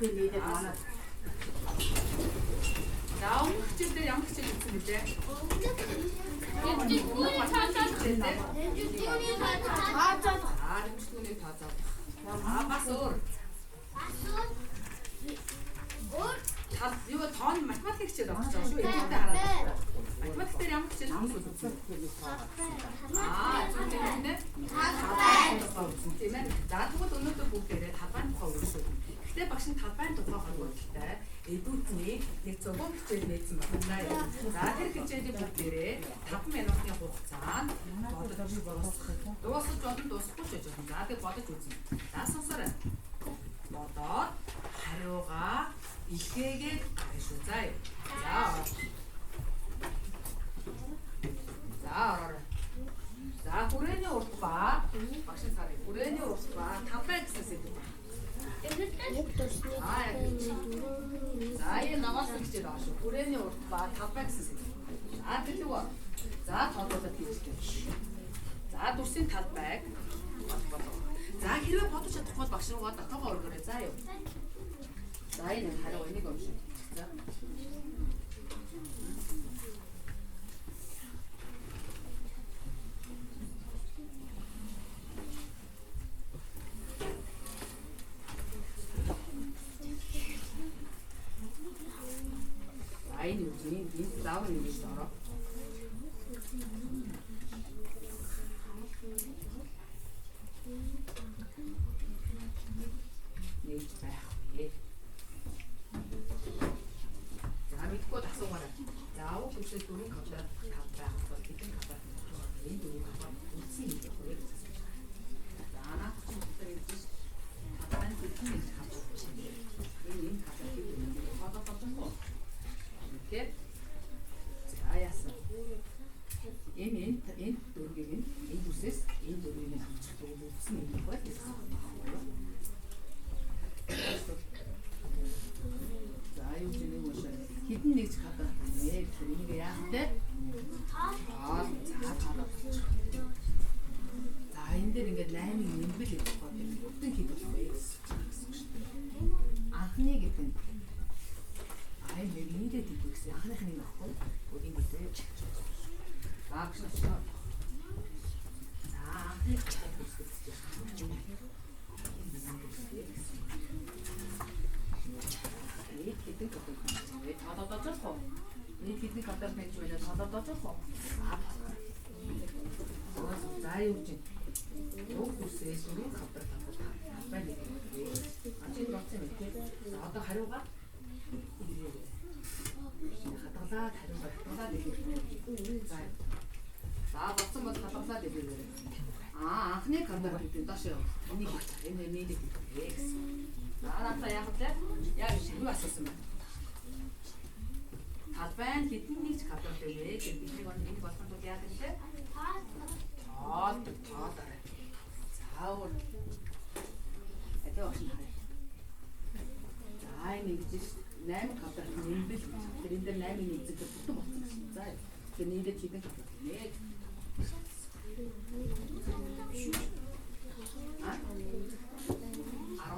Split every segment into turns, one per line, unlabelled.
нийлээд манай.
Даун хичээлээр ямар хичээл хийсэн бэлээ?
Эцэггүй цаацаа.
Эцэггүй
Аа, эмчтүүний таазаа. Бас өөр. Тал юу тоон математик хичээл авч байгаа шүү. Эцэгтэй хараад. Математик дээр ямар хичээл хийсэн бэ? Аа, зөвхөн тийм ээ. Тийм ээ. За тэгвэл өнөөдөр бүгдээрээ талбайн тухай үргэлжлүүлж байна. Гэхдээ багш нь талбайн тухай холбоотой эдүүтний нэг зөвхөн хичээл нээсэн байна. За тэр хичээлийн бүгдээрээ 5 минутын хугацаанд бодож дуусах жолд дуусахгүй ч гэж байна. За тэг бодож үзнэ. За сонсоорой. Бодоод хариугаа илгээгээд гарна шүү. За юу. За ороо. За хүрээний урт ба багш сарын хүрээний урт ба тавтай гэсэн сэдв. За энэ намаас хичээл авах шүү. Хүрээний урт ба тавтай гэсэн сэдв. За тэлэг ба. За тоолоод хийчихлээ. За дүрсийн талбайг бодох. За хэрвээ бодож чадахгүй бол багш руугаа дотоогоо өргөөрэй. За юу. За энэ хариу энийг уншия. За. Айн үгүй энэ заавар нэг л ороо. Нэг байх вэ? За мэдгүй асуугаарай. Заавал үсээ дөрөв квадрат байх бол хэдэн квадрат энэ дөрөв квадрат үсээ хийх вэ? За наад чинь тэр таван хэдэн нэг квадрат энэ квадрат hodоо. Окей. За яасан. Энэ дөрвийг энэ үсээс энэ дөрвийг авчих гэдэг үсэн юм байна. За юу ч нэг үгүй хэдэн нэг ч хадаа нэ энийг яах вэ? За энэ дээр ингээд 8-ыг нэмбэл гэж бодсон. Бүтэн хэд болох вэ гэсэн чинь. Анхны гэдэг нь ай нэг нийлээд идэх гэсэн анхныхны нөхгүй бүгд ингэдэг. Багш нь за анхны чад үсгэж байна. Нэг хэдэн квадрат вэ? Тододож уу? Нэг хэдэн квадрат метр вэ? Тододож уу? За юу гэж юу үсээс юу квадрат байна. Ачиж бодсон юм тий. За одоо хариугаа хадгалаад хариугаа хэлээ. За бодсон бол хадгалаад хэлээ. Анхны квадрат гэдэг нь доош яваа. Энийг энэ нийлээд хэлээ гэсэн. За наатаа яах вэ? Яг юу асуусан бэ? Талбайн хэдэн нэг квадрат вэ гэж бидний энэ болгонд яах вэ? Тоолоо. Заавар. Это очень хорошо. За энэ гэж 8 квадрат нэмбэл тэр энэ дээр 8-ын нэгзэг бүтэн болсон гэсэн. За тэр нийлээд хэдэн квадрат вэ?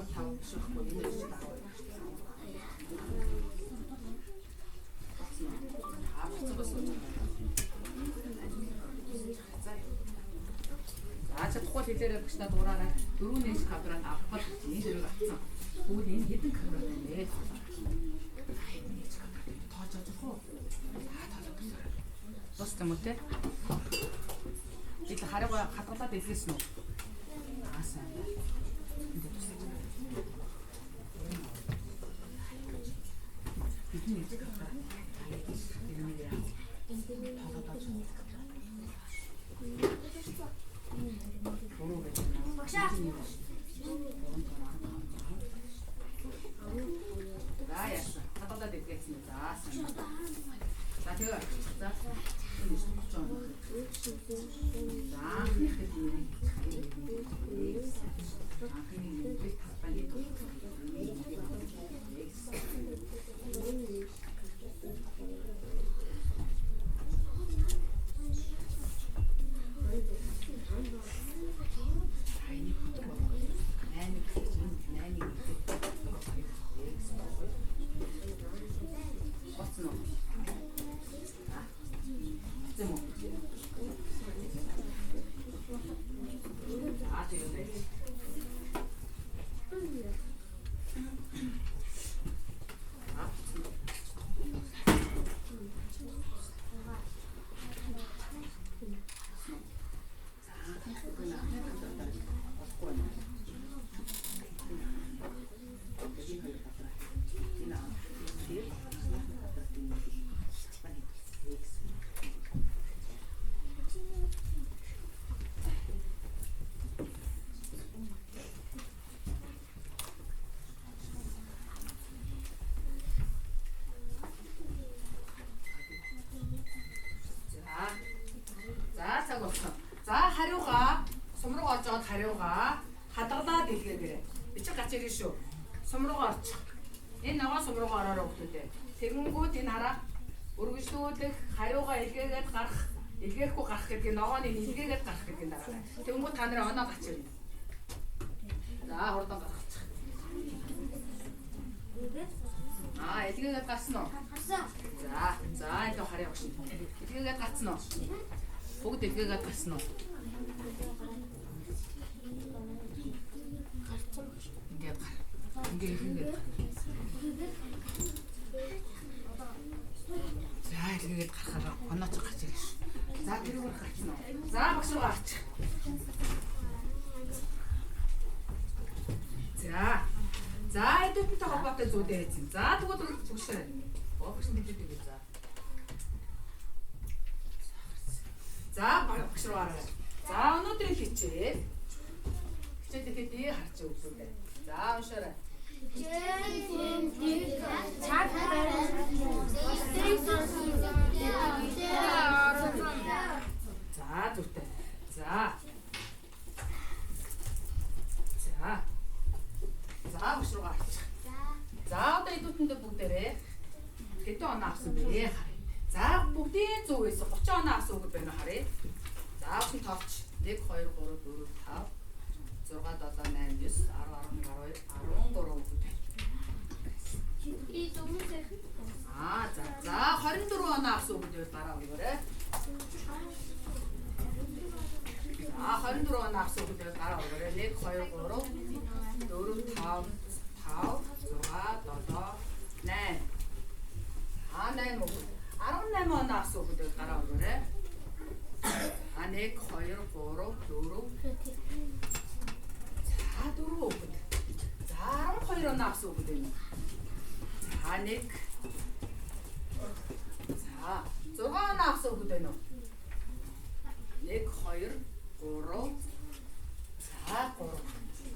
15 шүүхгүй энэ гэж таавал. Чадахгүй хэлээрээ багш та дуураараа 4 нэг квадрат авах энэ зэрэг авсан. Тэгвэл энэ хэдэн квадрат вэ? Тоож чадах уу? Бостой мө тэ? Бид хараагаа хадгалаад илгээсэн үү? Сайн байна. Бидний нэг квадрат. Багшаа. За яасан. Хадгалаад илгээсэн. За сайн. За тэгээ. За. Энэ шүү дээ. За ихтэй тийм. хариугаа хадгалаад илгээгээрэй. Би чи гач ирэн шүү. Сум руугаа орчих. Энэ ногоо сум руугаа ороорой хүүхдүүдээ. Тэгэнгүүт энэ хараа өргөжлүүлэх хариугаа илгээгээд гарах, илгээхгүй гарах гэдэг нь ногооны илгээгээд гарах гэдэг нь дараа. Тэгэнгүүт та нарын оноо гач ирнэ. За хурдан гаргачих. Илгээгээд гарсан уу? За энэ харъя багш. Илгээгээд гарсан уу? Бүгд илгээгээд гарсан уу? Ингээд гар. Ингээд. За илгээгээд гарахаар онооч гарч ирэх ш. За тэрүүгээр гарсан уу? За багш руу гарч. За эдүүтэнтэй холбоотой зүйлээ хийсэн. За тэгвэл зүгшээ. Багш мэдээдэг за. За багш руу гараа. За өнөөдрийн хичээл. Хичээл ихэд харж өгүүлээ. За уншаарай. За зүгтэй. За багш руу гарч. За одоо эдүүтэндээ бүгдээрээ хэдэн оноо авсан бэ харъя. За бүгдийн 100-ээс 30 оноо авсан үг байна харъя. За авсан тоолч 1 2 3 4 5 6 7 8 9 10 11 12 13 үг. За 24 оноо авсан үг дээр дараа өгөөрэй. За 24 оноо авсан үг дээр дараа өгөөрэй. 1 2 3 4 5 5 6 7 8 10 11 12 13 18 оноо авсан үг дээр дараа өгөөрэй. 1 2 3 4 За 4 үг. За 12 оноо авсан үг дээр. За 1 За 6 оноо авсан үг дээр нөө. 1 2 3 За 3.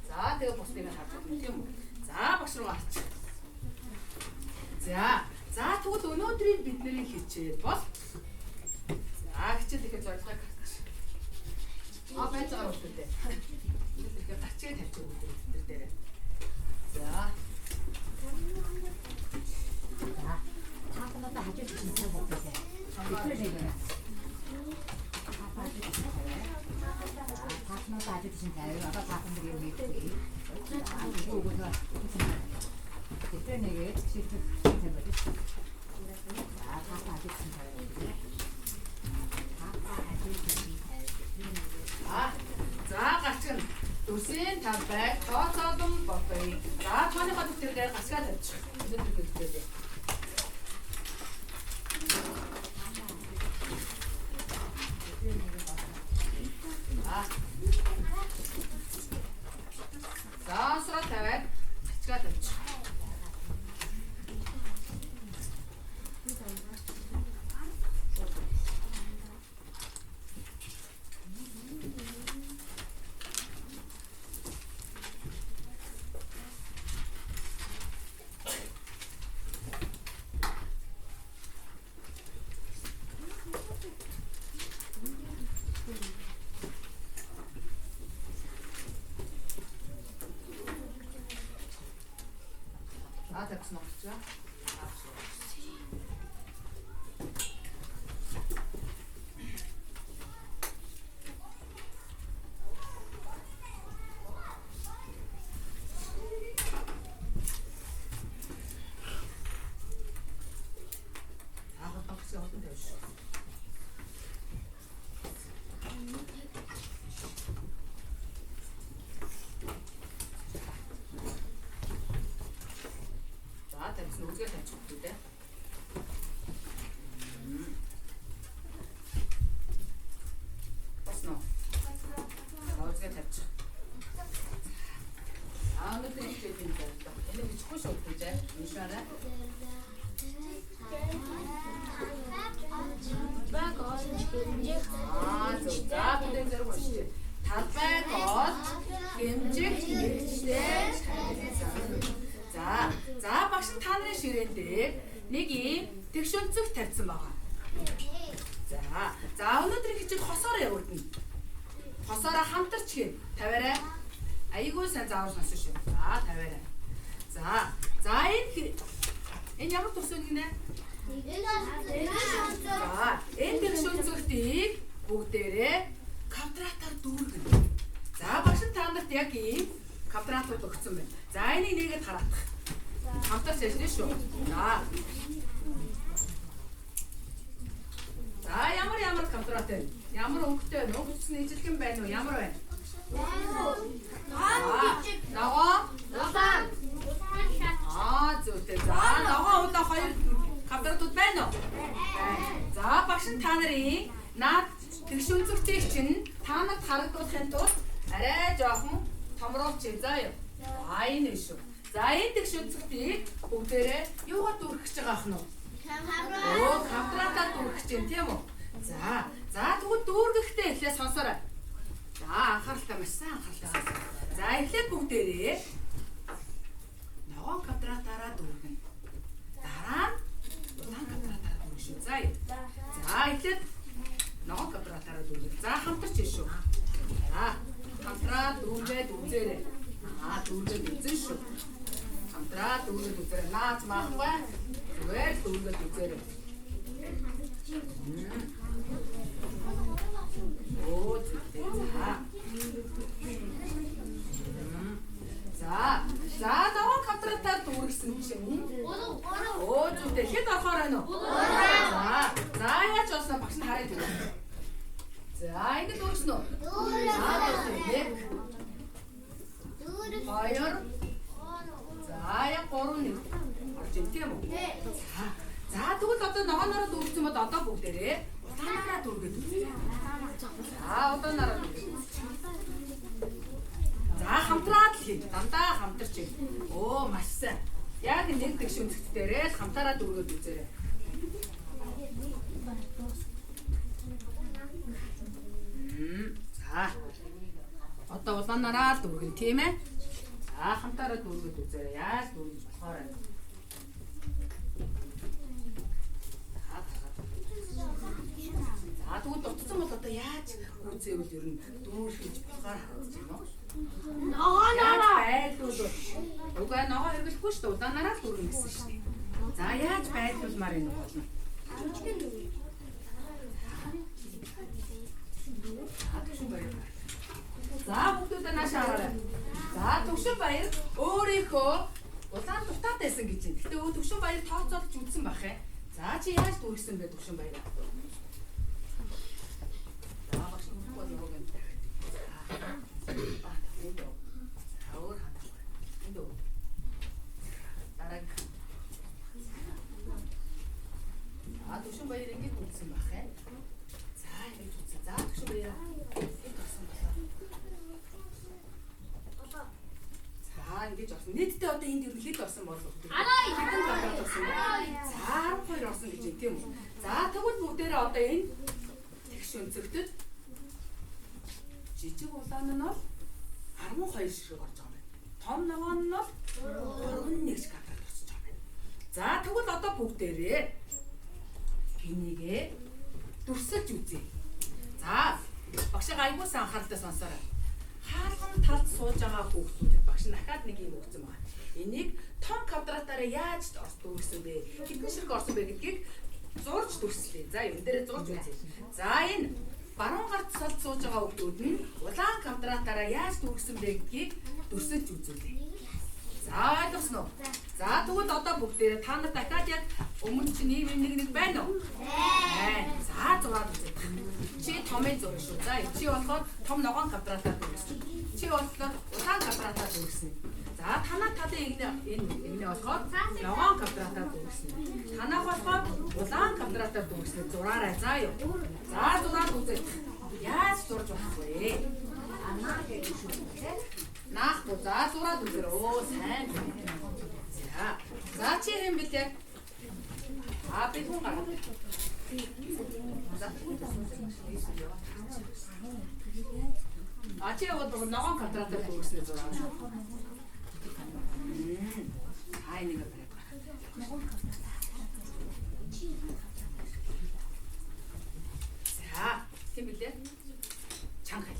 За тэгээ бусдыг харж байна тийм үү? За багш руу гарч. За тэгвэл өнөөдрийн бидний хичээл бол хичээл ихэд зорилгыг гаргаж. Байж байгаа үстэй. Тэгэхээр гачиг тавьчих үү тэр дээр. За.
таахнаа хажууд чинь цаг болтой. Тэгэхээр нэг. таахнаа хажууд чинь тавь. Одоо таахын дээр юм хийх. Тэгэхээр нэг шийдэх юм байна. таахнаа хажууд чинь тавь.
За гачиг Дүрсийн тавбайг тооцоолон болтоё. За тооны хот дээр гацгаа тавьчих. Өнөөдөр хэлбэлээ. За суур тавиад гацгаа тавьчих. That's not true. Үзгээр тавьчих үү. Басна. Үзгээр тавьчих. Өнөөдөр хичээл юм байна. Энэ бичихгүй шүү дээ. Уншаарай. За бүгд зэрэг уншиж. Талбайг олж гэмжих хэрэгцээ. За багш та нарын ширээн дээр нэг юм тэгшөнцөг тавьсан байгаа. За өнөөдрийн хичээл хосоор явагдана. хосоороо хамтарч хийн. Тавиарай. Айгуу сайн заавар сонссон шүү. За тавиарай. За энэ ямар тус үг нэ? За энэ тэгшүүн зүгтийг бүгдээрээ квадратаар дүүргэнэ. За багш та нарт яг ийм квадратууд өгсөн байна. За энийг нэгээд хараадах. Хамтарч яшнэ шүү. За ямар квадрат вэ? Ямар өнгөтэй вэ? Өнгөцсөн ижилхэн байна уу? Ямар байна? Ногоо удаан. Зүйтэй. За ногоо удаан хоёр квадратууд байна уу? За багш та нарын наад тэгшүүн зүгтийг чинь та нарт харагдуулахын тулд арай жоохон томруулж заа юу. Энэ шүү. За энэ тэгшүүн зүгтийг бүгдээрээ юугаар дүүргэж байгаа ах нь уу? Квадратаар дүүргэж чинь тийм үү? За тэгвэл дүүргэхдээ эхлээ сонсоорой. За анхааралтай маш сайн анхаарлаа. За эхлээд бүгдээрээ ногоон квадратаараа дүүргэнэ. Дараа нь улаан квадратаараа дүүргэн шүү. За эхлээд ногоон квадратаараа дүүргэнэ. За хамтарч шүү. За хамтраад дүүргээд үзээрэй. Дүүргээд үзэн шүү. Хамтраад дүүргээд үзээрэй. Наац маахгүй. Зүгээр дүүргээд үзээрэй. За ногоон квадратаар дүүргэсэн чинь зүйтэй хэд орохоор байна уу? За яаж олсноо багш нь харъя дүү. За ингэ дүүрсэн үү? Хоёр. За яг 3 нэг орж ийн тийм үү? За тэгвэл одоо ногоонороо дүүрсэн бод одоо бүгдээрээ улаанаараа дүүргээд үзье. За улаанаараа дүүргээд. За хамтраад л хий. Дандаа хамтарч ий. Маш сайн. Яг нэг тэгшүүн зэгтдээрээ л хамтаараа дүүргээд үзээрэй. За одоо улаанаараа л дүүргэн тийм ээ. За хамтаараа дүүргээд үзээрэй. Яаж дүүргэж болохоор байна? Тэгвэл дутсан бол одоо яаж үзээвэл ер нь дүүргэж болохоор харагдаж байна уу? Ногоонороо байлдуул. Угаа ногоо хэрэглэхгүй шүү дээ. Улаанаараа л дүүргэн гэсэн шүү дээ. За яаж байлдуулмаар юм болно? За бүгдээ нааш хараарай. За Төвшин баяр өөрийнхөө улаан дутаад байсан гэж байна. Гэтэ Төвшин баяр тооцоолж үзсэн бах ээ. За чи яаж дүүргсэн бэ Төвшин баяр? Төвшин баяр ингэж үзсэн бах ээ. За ингэж үзсэн. За Төвшин баяр ингэж орсон байна. Ингэж орсон. Нийтдээ одоо энд ер нь хэд орсон бол хэдэн квадрат орсон бэ? За 12 орсон гэж байна тийм үү? За тэгвэл бүгдээрээ одоо энэ тэгш өнцөгтөд жижиг улаан нь бол 12 ширхэг орж байгаа юм байна. Том ногоон нь бол 31 квадрат орж байгаа юм байна. За тэгвэл одоо бүгдээрээ энийгээ дүрсэлж үзье. За багшаа айгуусаа анхааралтай сонсоорой. Хаалган талд сууж байгаа хүүхдүүдэд багш нь дахиад нэг юм өгсөн байна. Энийг том квадратаараа яаж дүүрсэн бэ? Хэдэн ширхэг орсон бэ гэдгийг зурж дүрслэе. За энэ дээрээ зурж үзье. За энэ баруун гарт талд сууж байгаа хүүхдүүд нь улаан квадратаараа яаж дүүрсэн бэ гэдгийг дүрсэлж үзүүлээ. За ойлгосноо. За тэгвэл одоо бүгдээ та нар дахиад яг өмнө чинь ийм нэг байна уу? Байна. За зураад үзье. Чи томын зураг шүү. За чи болохоор том ногоон квадратаар дүүрсэн. Чи болохоор улаан квадратаар дүүрсэн. За танаа талын энэ болохоор ногоон квадратаар дүүрсэн. Танаа болохоор улаан квадратаар дүүрсэн. Зураарай заа юу. За зураад үзье. Яаж зурж болох вэ? Анаа гэж шүү. Наах бо за зураад үзэр. Сайн. За чи хэм битээ. Би хүн гараа. Чи яваад ногоон квадратаар дүүрснээр зураа. Нэг барай. За тийм билээ. Чанга.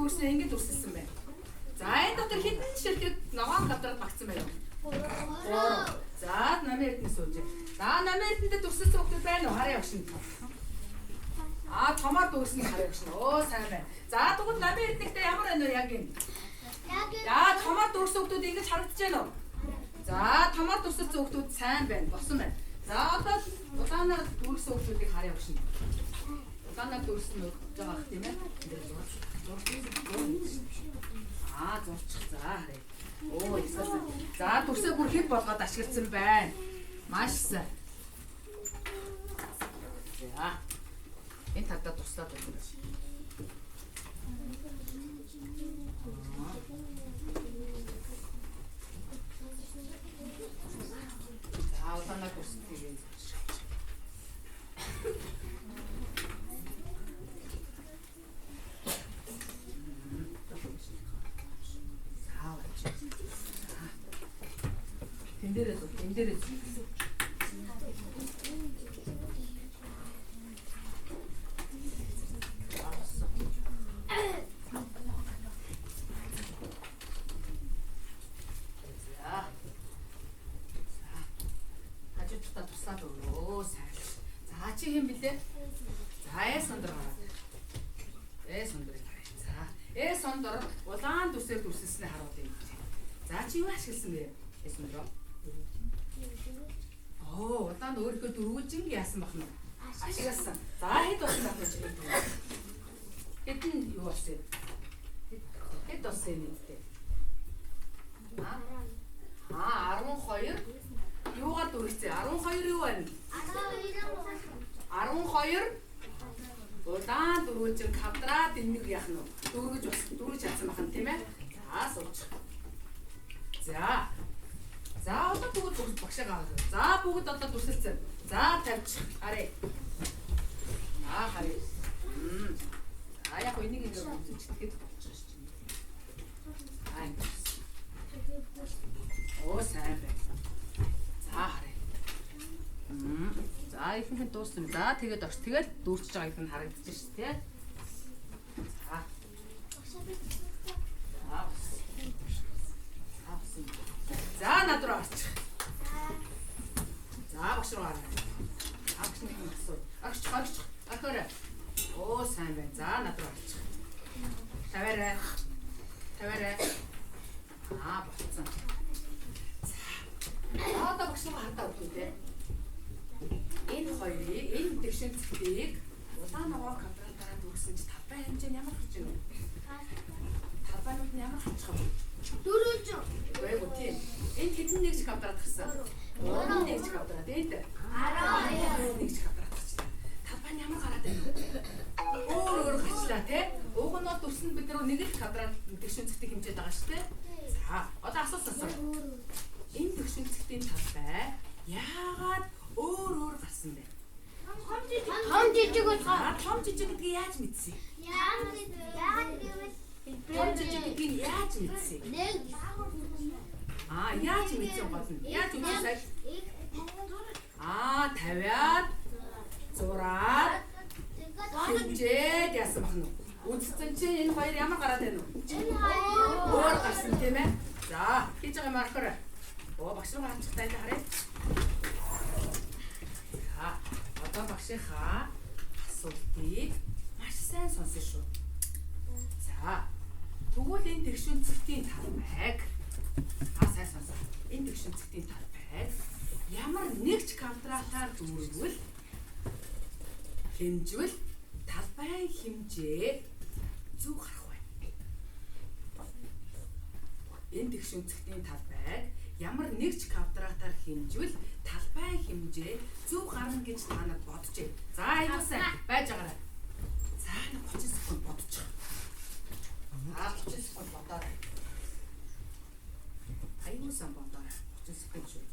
дүүрснээ ингэж үрсэлсэн байна. За энэ дотор хэдэн жишээлтэй ногоон кавдраад багцсан байна уу? 3. За намын эрдэнэ сууж. За намын эрдэнэд үрсэлсэн хүмүүс байна уу? Харъя өгшин. Томоор дүүрсэн харъя өгшин. Оо сайн байна. За тэгвэл намын эрдэнэтэй ямар байна вэ яг юм? Яа томоор дүүрсэн хүмүүс ингэж харагдаж байна уу? За томоор дүүрсэн хүмүүс сайн байна. Босон байна. За одоо удаанаар дүүрсэн хүмүүсийг харъя өгшин. Удаанаар дүүрсэн байгаа ах тийм ээ. Зурчих. За харъя. Оо ихсэн. За дүрсээ бүр хэд болгоод ашигласан байна. Маш сайн. За. Энэ тавда туслаад байна. За удаанаар дүрсэн тийм. Эндээрээ. Хажуудаа туслаад өгөө сайн. За чи хэм блэ? За эсондор гараад. Эсондор. За эсондор улаан дүсээр дүрсэлснээ харуулъя. За чи юу ашигласан бэ? Эсондор. Улаан өөрийнхөө дөрвөлжин яасан бахна. Ашигласан. За хэд болсон байх вэ? Хэдэн юу болсон? Хэд болсон юм бэ? 12 юугаар дүрхцээ? 12 юу байна? 12 улаан дөрвөлжин квадрат энийг яах нь дөргөж чадсан бахна тийм ээ? За суучих. За одоо бүгд багшаа гаргав. За бүгд одоо дүрсэлцэн. За тавьчих. Харъя. Харъя. За яг энийг үзчихгээд болчих шүү дээ. Оо сайн байна. За харъя. За ихэнх нь дууссан. За тэгээд орч. Тэгээд дүүрч байгааг нь харагдаж шүү дээ. За над руу орчих. За багш руу гараа. Багш нэг юм асуу. Агч. Ахаарай. Оо сайн байна. За над руу орчих. Таваарай. Болцсон. За одоо багш руу хандаа өгье дээ. Энэ хоёрыг, энэ дэвшин цэгтийг улаан ногоон квадратаараа дүүрсэн чи тавбай хэмжээ ямар гарч ирв? Тавбайнууд нь ямар гарчих вэ? 4. Үгүй тийм. Энэ хэдэн нэгж квадрат гэсэн? 3 нэгж квадрат. Энд 12 нэгж квадрат гэсэн. Тавбайн ямар гараад байна вэ? Өөр гарчлаа тий. Уг нь бол дүрсэнд бид нэг л квадрат дэвшин цэгтийг хэмжээд байгаа шүү дээ. За одоо асуусан. Энэ дэвшин цэгтийн тавбай яагаад өөр гарсан бэ?
Том жижиг болохоор.
Том жижиг гэдгийг яаж мэдсэн?
Яагаад гэвэл
том жижиг гэдгийг яаж мэдсэн? Яаж мэдсэн гол нь? Яаж үзсэн сая? Тавиад зураад хэмжээд яасан бах нь? Үзсэн чинь энэ хоёр ямар гараад байна вэ? Өөр гарсан тийм ээ. За хийж байгаа маркер. Багш руу гарч тайлаа харъя. Одоо багшийнхаа асуултыг маш сайн сонсон шүү. За тэгвэл энэ тэгшүнцэгтийн талбайг сайн сонсон. Энэ тэгшүнцэгтийн талбайг ямар нэгч квадратаар дүүргвэл хэмжвэл талбайн хэмжээ зөв гарах байна. Энэ тэгшүнцэгтийн талбайг ямар нэгч квадратаар хэмжвэл талбайн хэмжээ зөв гарна гэж та нар бодчих. За аюулсаа байж байгаарай. За 30 секунд бодчих. 30 секунд бодоорой. Аюулсаа бодоорой. 30 секунд шүү.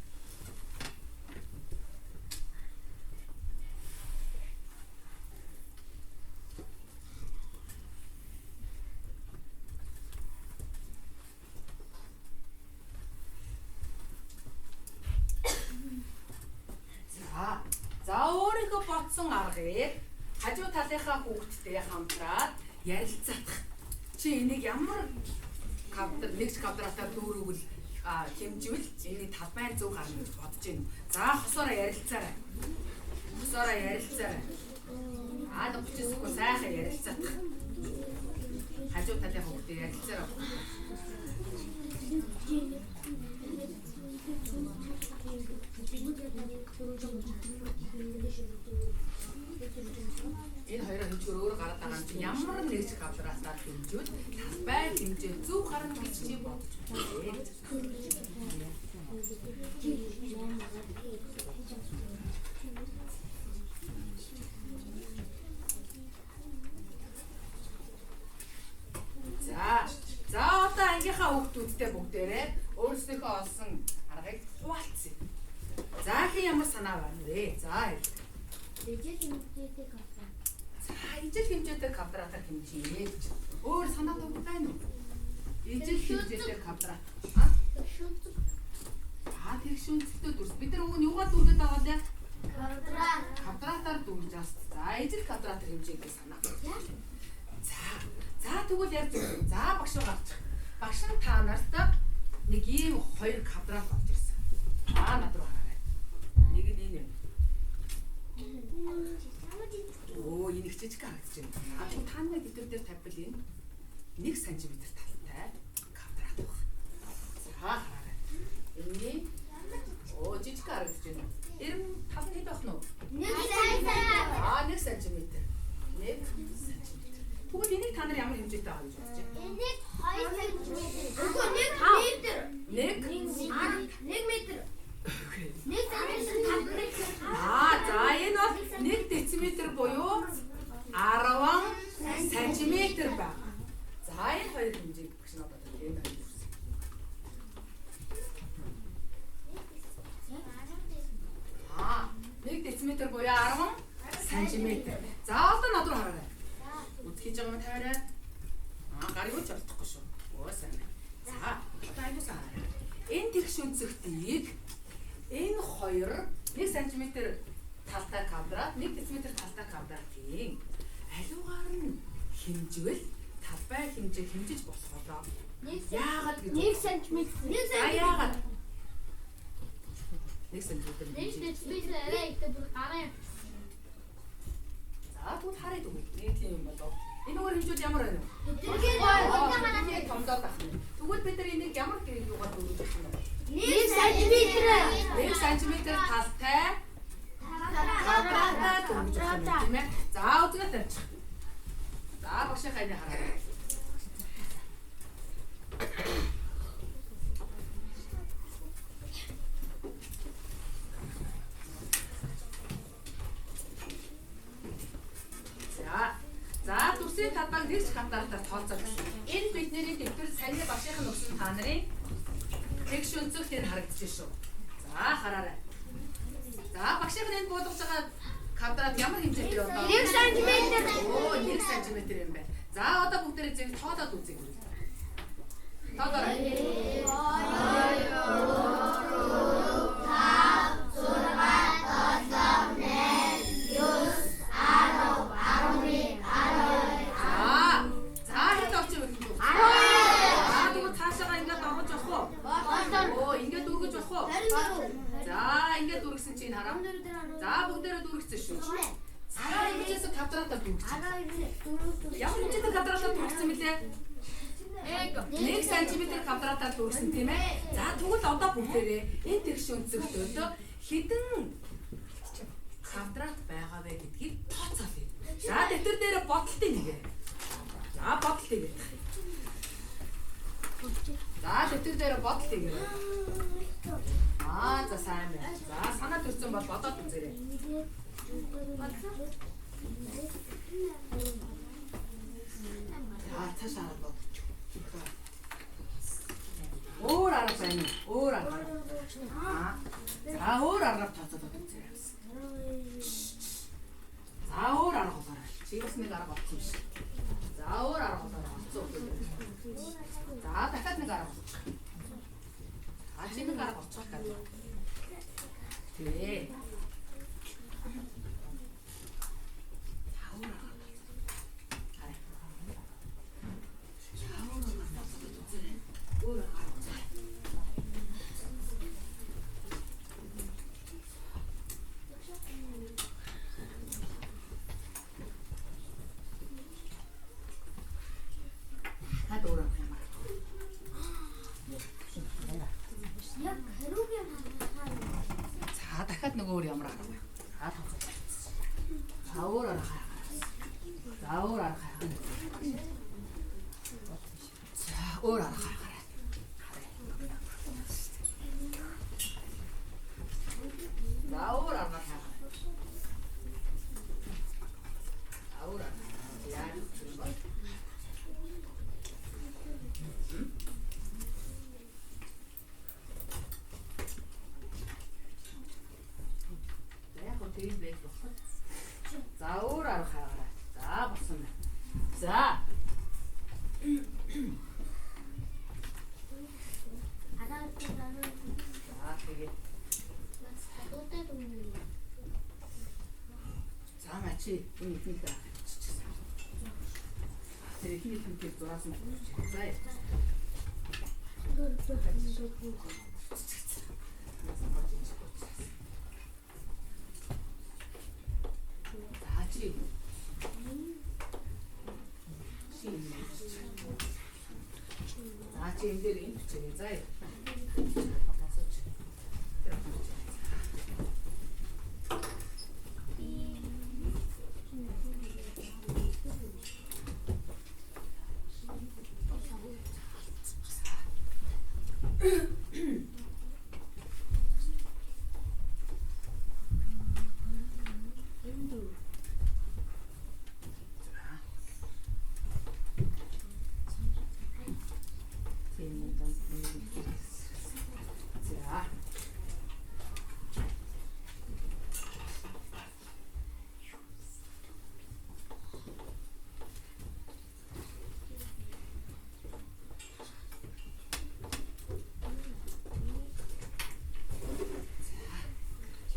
За өөрийнхөө бодсон аргыг хажуу талынхаа хүүхдтэй хамтраад ярилцах. чи энийг ямар нэгж квадратаар дүүргүүл хэмжвэл энийг талбайн зөв гарна гэж бодож байна. За хосоороо ярилцаарай. Нэг 30 секунд сайхан ярилцаадах. Хажуу талын хүүхдээ ярилцаарай. Энэ хоёроо хэмжээр өөрөө гараад байгаа юм чи ямар нэгж квадратаар хэмжвэл талбай хэмжээ зөв гарна гэж чи бодож байна. За одоо ангийнхаа хүүхдүүдтэй бүгдээрээ өөрсдийнхөө олсон аргыг хуваалцъя. За хин ямар санаа байна вэ? За ижил хэмжээтэй квадратаар хэмжээ гэж. Өөр санаа төгөг байна уу? Ижил хэмжээтэй квадрат. Тэр шүнцэлтэй дүрс. Бид нар өгөө нь юугаар дүүдэд байгаа вэ? Квадратаар дүүж байгаа. За ижил квадратаар хэмжээ гэж санаа. За тэгвэл ярьж өгье. За багш руу гарч. Багш нь та нарт нэг ийм хоёр квадрат болж ирсэн. Над руу хараарай. Нэг нь энэ. Энэ их жижиг харагдаж байна. Та нар дэвтэр дээр тавьбал энэ 1 см талтай квадрат баг. За хараарай. Энэ жижиг харагдаж байна. Тал нь хэд байх нь вэ? 1 см. 1 см. Тэгвэл энийг та нар ямар хэмжээтэй байгаа гэж бодож байна?
Энийг 2 см. Үгүй 1 метр. 1 см.
За энэ бол 1 дециметр буюу 10 сантиметр байна. За энэ хоёр хэмжээг багш надад энэ хоёр хүрсэн. Нэг дециметр буюу 10 сантиметр. За одоо над руу хараарай. Үтгэж байгаа юм тавиарай. Гарыг ч олдохгүй шүү. Сайн. За одоо аюу сайн. Энэ тэгш үнцэгтийг энэ хоёр 1 см талтай квадрат, 1 дециметр талтай квадратын аливаар нь хэмжвэл талбай хэмжээ хэмжиж босгоолоо. Яагаад гэж
1 см.
Яагаад 1 см.
1 дециметр арай их бүр гараа.
За тэгвэл хараад өгье. Нэг тийм юм болов. Энэ өөр хэмжүүд ямар байна вэ?
Тэгээд
томдоод байна. Тэгвэл бид нар энийг ямар юугаар дүүргэж байна вэ?
1 см.
1 см талтай квадратаа дүүргэж байна тийм ээ. За үзгээ тавьчих. За багшийн хайны хараа. За дүрсийн талбайг нэгж квадратаар тооцоо гэсэн. Энэ бидний дэвтэр саяны багшийн өгсөн та нарын тэгш өнцөг тэр харагдаж шүү. За хараарай. За багшийн энэ буулгаж байгаа квадрат ямар хэмжээтэй байна?
1 см.
1 см юм байна. За одоо бүгдээрээ зөв тоодоод үзье. Тоодорой. 2 ингээд дүүргэж болох уу? За ингээд дүүргэсэн чинь хараа. За бүгдээрээ дүүргэсэн шүү. За хэмжээс квадратаар дүүргэсэн. Ямар хэмжээтэй квадратаар дүүргэсэн мөлий? 1 см квадратаар дүүргэсэн тийм ээ. За тэгвэл одоо бүгдээрээ энэ тэгш өнцөгтөд хэдэн квадрат байгаа вэ гэдгийг тооцоолъё. За дэвтэр дээр бодолтыг нэгэ. За бодолтыг нэгэ. За дэвтэр дээр бодолтыг нэгэ. За сайн байна. За санаа төрсөн бол бодоод үзээрэй. цаашаа бодож. Өөр арга байна. Өөр арга. За өөр аргаар тооцоод үзье. За өөр арга болоо. Чигээс нэг арга болсон биш. За өөр арга болоо. За дахиад нэг арга болчих. Нэг арга болчих гэдэг. Тий. нөгөө өөр ямар арга вэ? За тооцоо. За өөр арга гаргана. За өөр арга гаргана. За өөр арга гаргана. За өөр арга гаргана. Өөр арга. Яа гэж байна? Тэгээд байж болох. За өөр арга хаагараа. За болсон байна. За. За тэгээд. За мачи энэ ихнийхээ. Тэр ихнийхээ зураас нь. За. энэ дээр энэ бичээ. За.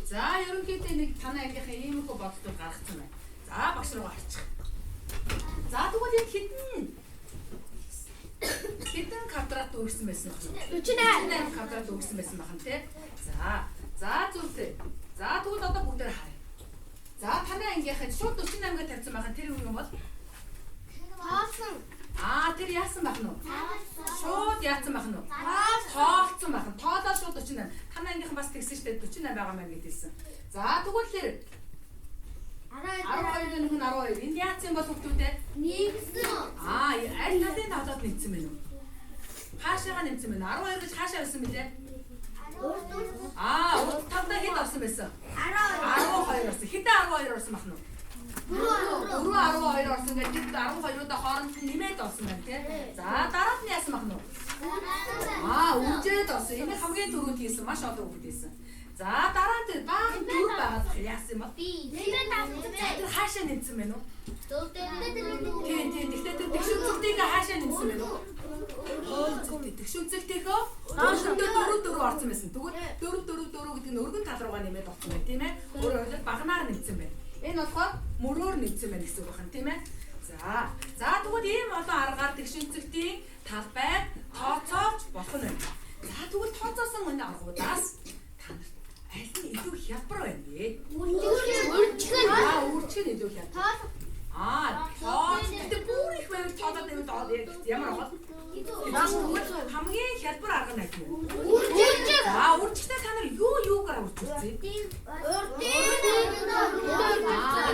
За ерөнхийдөө нэг танай ангийнхаа иймэрхүү бодлоо гаргацсан байна. За багш руу гарчих. За тэгвэл энэ хитэн квадрат өөрсөн байсан байна. 48 квадрат өөрсөн байсан байна тий. За зүгтээ. За тэгвэл одоо бүгдээр харъя. За танай ангийнхаа шууд 48-гээ тавьсан байна. Тэр юу юм бол?
Тоосон.
Тэр яасан байх нь вэ? Шууд яасан байх нь вэ? Тоолцсон байх нь. Тоолоо шууд 48. Танай ангийнхан бас тэгсэн шүү дээ 48 байгаа мэн гэдээсэн. За тэгвэл 12-ын хүн 12. Энд яасан бол хүүхдүүдээ?
Нэгсэн.
Аль талын тавлаад нэгсэн байна уу? Хаашаага нэгсэн байна? 12 гэж хаашаа байсан бэлээ? Урд талдаа хэд орсон байсан? 12 орсон. Хэдэн 12 орсон байх нь вэ? 4 12 орсон гэдэг 12-уудаа хооронд нь нэмээд орсон байна тий. За дараад нь яасан байх нь вэ? Үржээд орсон. Энэ хамгийн түрүүнд хийсэн маш олон хүүхэд хийсэн. За дараа нь баахан дүүр байгаад яасан юм бол? Тэр хаашаа нэмсэн байна уу? Тийм. Тэгтээ тэр тэгшүүцэлтийг хаашаа нэмсэн байна уу? Тэгшүүцэлтийнхөө дөрөв орсон байсан. Тэгвэл 4 гэдэг нь өргөн тал руугаа нэмээд орсон байна тийм ээ. Өөрөөр хэлбэл багнаар нэмсэн байна. Энэ болохоор мөрөөр нэмсэн байна гэсэн үг байна тийм ээ. За тэгвэл ийм олон аргаар тэгшүүцэлтийн талбай тооцоолж болох нь байна. За тэгвэл тооцоосон энэ аргуудаас аль нь илүү хялбар байна вэ? Үржих нь илүү хялбар. Тэгтээ бүр их байвал тоолоод байвал ямар авах? Хамгийн хялбар арга нь аль вэ? Үржихтэй та нар юугаар үржүүлсэн?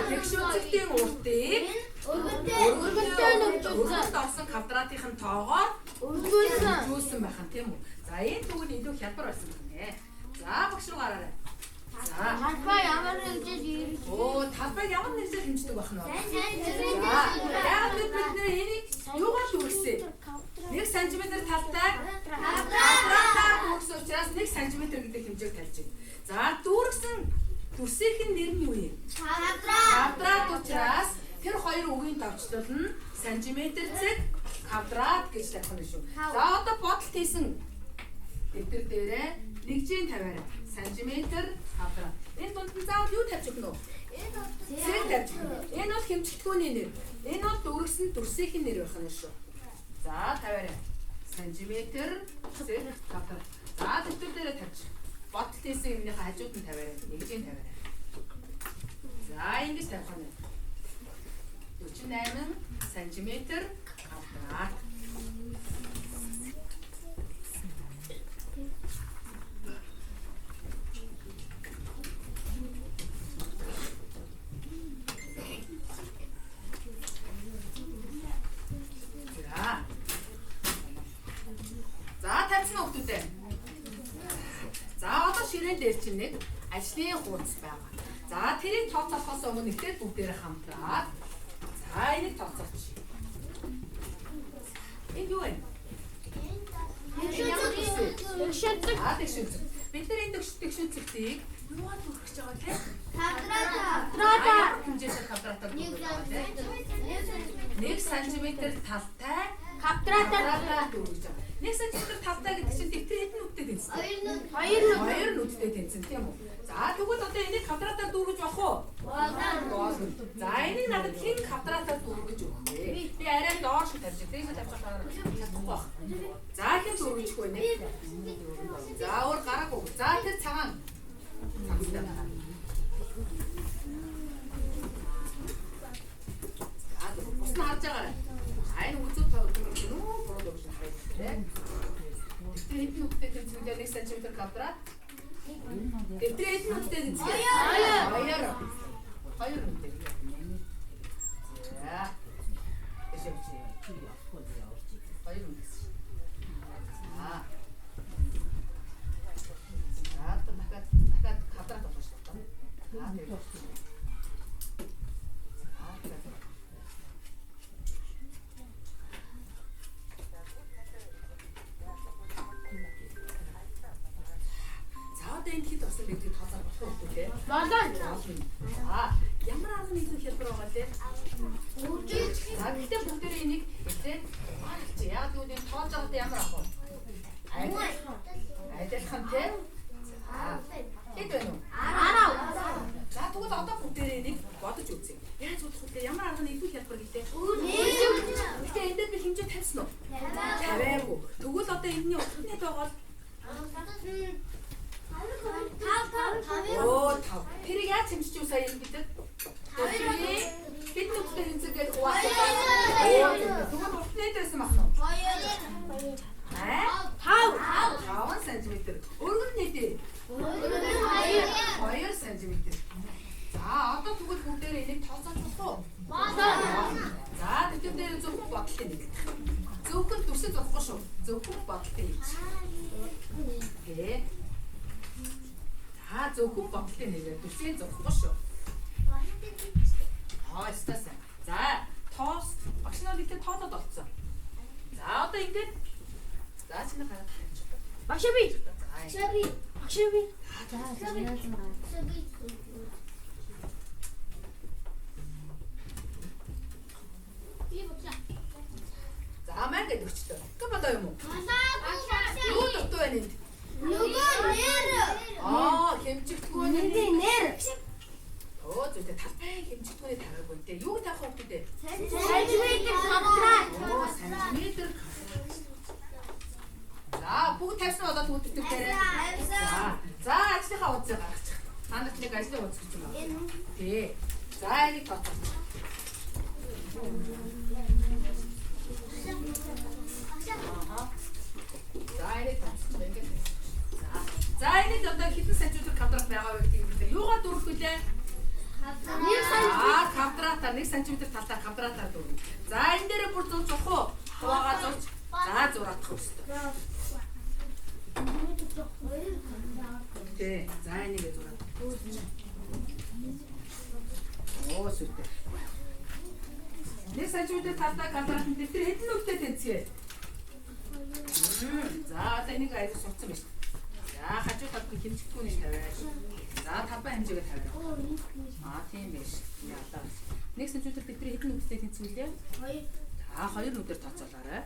Тэгшүүцэлтийн уртыг өргөнд орсон квадратынх нь тоогоор үржүүлсэн байх нь тийм үү? За энэ тэгвэл илүү хялбар байсан юм нэ. За багш руу гараарай.
Талбай ямар хэмжээд
талбайг ямар нэрээр хэмждэг байх нь вэ? Яагаад бид энийг юугаар үргэсэн? 1 см талтай квадратаар үргэсэн учраас 1 см гэдэг хэмжээг тавьж байна. За дүүргсэн дүрсийнх нь нэр нь юу юм? Квадрат учраас тэр хоёр үгийн товчлол нь сантиметр зэрэг квадрат гэж тавих нь шүү. За одоо бодолт хийсэн эдгээр дээрээ нэгжийн тавиараа сантиметр квадрат. Энэ дунд нь заавал юу тавьж өгнө үү? Зэрэг тавьж өгнө. Энэ бол хэмжигдэхүүний нэр. Энэ бол дүүргсэн дүрсийнх нь нэр байх нь шүү. За тавиараа сантиметр зэрэг квадрат. За эдгээр дээрээ тавьж. Бодолт хийсэн юмныхаа хажууд нь тавиараа нэгжийн тавиараа. За ингэж тавих нь 48 сантиметр квадрат. хүүхдүүдээ. За одоо ширээн дээр чинь нэг ажлын хуудас байгаа. За тэрийг тооцоохоос өмнө ихтэй бүгдээрээ хамтраад за энийг тооцооч. Энэ юу вэ? Тэгшүүцэг. Бид нар энэ тэгшүүцэгтийг юугаар бүрхэж байгаа те? Квадрат. Хэмжээтэй квадратаар бүрхэж байгаа те? 1 см талтай квадратаар бүрхэж байгаа. 1 см талтай гэдэг чинь дэвтэр хэдэн нүдтэй тэнцсэн? 2 нүдтэй тэнцсэн тийм үү? За тэгвэл одоо энийг квадратаар дүүргэж авах уу? Болно. За энийг надад хэн квадратаар дүүргэж өгөх вэ? Би арай доош тавьж тэрийг тавьж чадахгүй байх. За хэн дүүргэж өгөх вэ? За өөр гараагүй. За тэр цагаан. Бус нь харж байгаарай. Энэ үзүү дүүргэж нөө буруу дүүргэж харах тийм. Тэр хэдэн нүдтэй тэнцвэлээ 1 см квадрат. Дэвтрээ хэдэн нүдтэй тэнцвэ? 2 нүдтэй. За. Эсвч. 2 нүдтэй. За. За дахиад квадрат болох шүү дээ. За тэгээд. Энэ хэд болсон гэдэг тооцоол болох үү те? Болоо. За ямар арга нэгэн хэлбэр байгаа те? За гэхдээ бүгдээ энийг хэлээ. Яг юу нэг тооцоо байгаад ямар ах вэ? Адилхан те? Хэд вэ нү? 10. За тэгвэл одоо бүгдээ энийг бодож үзье. Яаж бодох вэ? Ямар арга нэгэн хэлбэр гэдэг? Гэхдээ энэ дээр би хэмжээ тавьсан уу? Тавиагүй. Тэгвэл одоо энэний утганы байгаа тав. Тэрийг яаж хэмжиж юу сая бид нар? Бид нүдтэй хэмжээгээд хуваалцаа. Тэгвэл утганы дээрсэн мах нь. 5 см. Өргөн нэдэ. 2 см. За одоо тэгвэл бүгдээр энийг тооцоож болох уу? За тэгвэл дээр зөвхөн бодлоо нэг. Зөвхөн дүрсээ зовхгүй шүү. Зөвхөн бодлоо хийж. Гэ. Зөвхөн бодлоо нэгээ дүрсээ зовхгүй шүү. Стасан. За тоос багш нар ихтэй тоолоод олцсон. За одоо ингээд за чиний гараад тавьчих. Багш би. За маань гэдэг өчтөө. Ка бодоо юм уу? Юу дутуу байна энд? Хэмжигдгүй нэр. Оо зөвхөн талбай хэмжигдгүйний тавиагүй дээ. Юу таах вэ дээ? Сантиметр квадрат. Оо сантиметр квадрат. За бүгд тавьсан болоод бүгд тавьаарай. За ажлынхаа үзээ гаргачих. Та нарт нэг ажлын үз гэж юм байна. Тий. За энийг тооцооч. За энийг тооцооч. Ингээд. За энийг одоо хэдэн сантиметр квадрат байгаа вэ гэдэг юм. Юугаар дүүрэх вүлээ? 1 см. Квадратаар 1 см талтай квадратаар дүүрнэ. За энэ дээрээ бүр зурж авах уу? Хуваагаа зурж. За зураадах хэрэгтэй. Тэ. За энийг зураад. Оо сүртэй. 1 см талтай квадрат нь тэр хэдэн нүдтэй тэнцвэ? За одоо энийг аяг сурцсан байна. За хажуу талд хэмжигдгүүнийг тавиад. За талбай хэмжээгээ тавиад. Тийм биш. Яалаа. 1 см дээр хэдэн нүдтэй тэнцвэлээ? 2. За 2 нүдээр тооцоолоорой.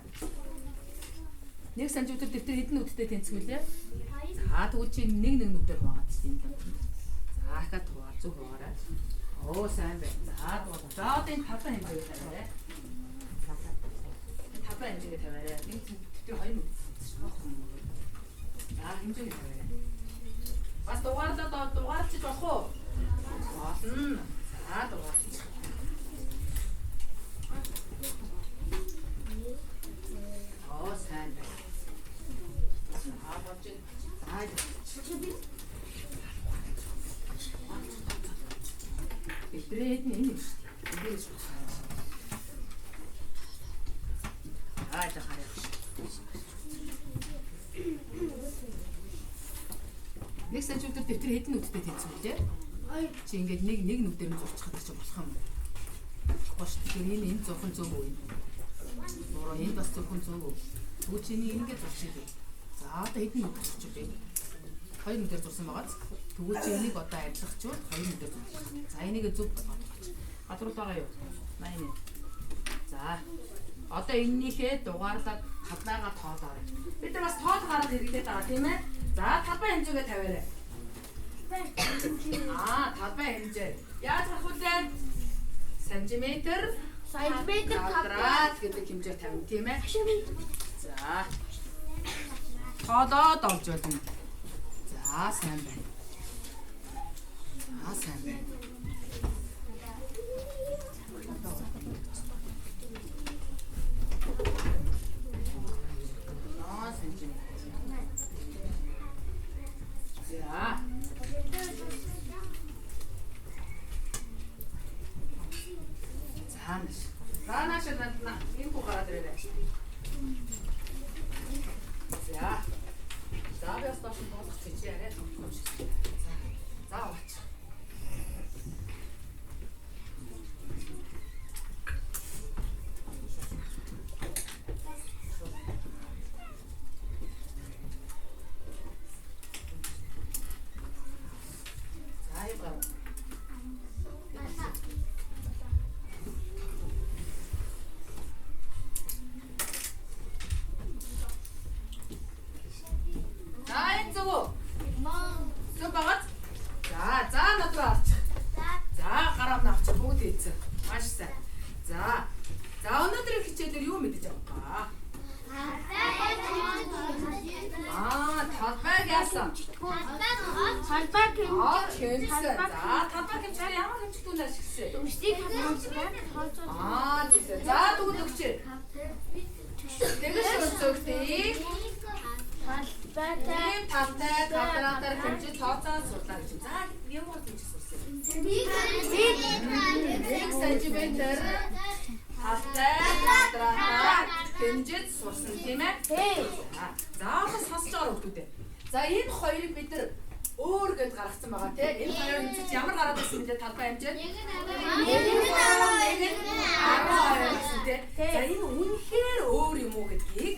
1 см дээр хэдэн нүдтэй тэнцвэлээ? 2. За тэгвэл чи нэг нүдээр хувагаад чинь юм. За дахиад хуваа зүг хуваарай. Оо сайн байна. За тэгвэл за одоо энэ талбай хэмжээгээ тавиарай. Талбай хэмжээгээ тавиарай. 1 см дээр 2 нүд. За хэмжээгээ тавиарай. Бас дугаарлаж болох уу? Болно. За дугаарлаж. Оо сайн байна. Бочи. Бэлтрээд нэг юм шүү. Эндээс шүү. За хараа. эксажүүдэр дэвтэр хэдэн нүдтэй тэнцсэн үү те? Чи ингээд нэг нүдээр нь зурчих гэдэг чи болох юм. Болохгүй шүү дээ. Энэ зөвхөн зөв үү? Буруу энэ бас зөвхөн зөв үү? Тэгвэл чиний ингээд зурчих юм. За одоо хэдэн нүд зурчих вэ? 2 нүдээр зурсан байгааз. Тэгвэл чи энийг одоо арилгахчвал 2 нүдээр зурчих. За энийг зөв болгооч. Гадрууд байгаа юу? 81. За одоо энэнийхээ дугаарлаад талбайгаа тоолоорой. Бид нар бас тоол гараад хэрэглээд байгаа тийм ээ. За талбай хэмжээгээ тавиарай. Талбай хэмжээ. Яаж гарах вэ? Сантиметр квадрат гэдэг хэмжээ тавина тийм ээ. За. Тоолоод олж байна. За сайн байна. Сайн байна. Наша на инку гараад ирээ. За би бас тоош болгох гэж яриад байна. За аваач. өнөөдрийн хичээлээр юу мэдэж байгаа? Талбайг яасан?
Талбай
хэмжсэн. За, талбай хэмжээр ямар хэмжлүүнд ашигласан?
Төмсдийг хэмжсэн.
За, тэгвэл өгчээ. Тэгэж өнцөгтэй. Талбай квадратаар хэмжиж тооцоод сурлаа гэж. За, ямар хэмжиж сурсан? 1 см талбай квадратаар хэмжиж сурсан тийм ээ? За, бас сонсож байгаа хүмүүс. За, энэ хоёрыг бид нар өөр гэж гаргацсан байгаа тийм. Энэ хоёр хэмжиж ямар гараад байсан бэ талбай хэмжээ? 1 12 тийм. За, энэ үнэхээр өөр юм уу гэдгийг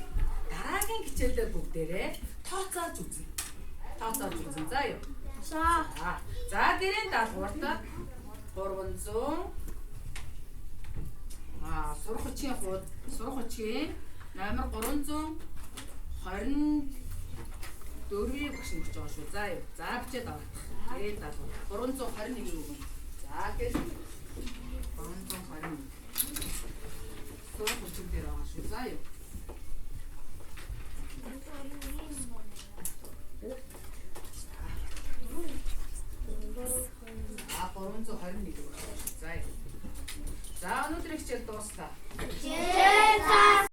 дараагийн хичээлээр бүгдээрээ тооцоож үзнэ. За юу? За гэрийн даалгаварт 300 сурах хүчийн номер 324-ийг багш нөхж байгаа шүү. За юу? За бичээд авах. Гэрийн даалгавар 321 үг. За гэр 321. Сурах хүчин дээр байгаа шүү. За юу? А 321 байна. За өнөөдрийн хичээл дуусна.